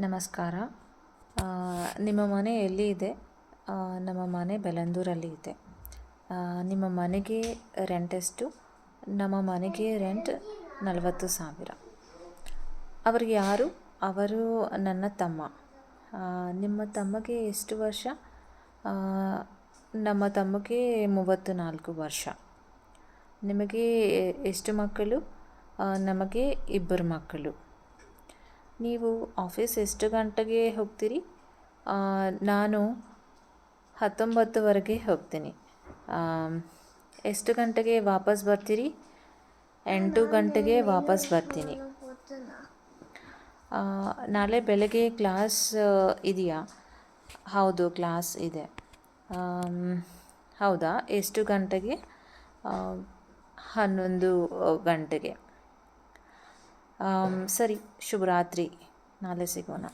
ನಮಸ್ಕಾರ. ನಿಮ್ಮ ಮನೆ ಎಲ್ಲಿ ಇದೆ? ನಮ್ಮ ಮನೆ ಬೆಲಂದೂರಲ್ಲಿ ಇದೆ. ನಿಮ್ಮ ಮನೆಗೆ ರೆಂಟ್ ಎಷ್ಟು? ನಮ್ಮ ಮನೆಗೆ ರೆಂಟ್ 40,000. ಅವ್ರಿಗೆ ಯಾರು? ಅವರು ನನ್ನ ತಮ್ಮ. ನಿಮ್ಮ ತಮ್ಮಗೆ ಎಷ್ಟು ವರ್ಷ? ನಮ್ಮ ತಮ್ಮಗೆ 34 ವರ್ಷ. ನಿಮಗೆ ಎಷ್ಟು ಮಕ್ಕಳು? ನಮಗೆ 2 ಮಕ್ಕಳು. ನೀವು ಆಫೀಸ್ ಎಷ್ಟು ಗಂಟೆಗೆ ಹೋಗ್ತೀರಿ? ನಾನು 19ವರೆಗೆ ಹೋಗ್ತೀನಿ. ಎಷ್ಟು ಗಂಟೆಗೆ ವಾಪಸ್ ಬರ್ತೀರಿ? 8 ಗಂಟೆಗೆ ವಾಪಸ್ ಬರ್ತೀನಿ. ನಾಳೆ ಬೆಳಗ್ಗೆ ಕ್ಲಾಸ್ ಇದೆಯಾ? ಹೌದು, ಕ್ಲಾಸ್ ಇದೆ. ಹೌದಾ? ಎಷ್ಟು ಗಂಟೆಗೆ? 11 ಗಂಟೆಗೆ. ಸರಿ, ಶುಭರಾತ್ರಿ. ನಾಳೆ ಸಿಗೋಣ.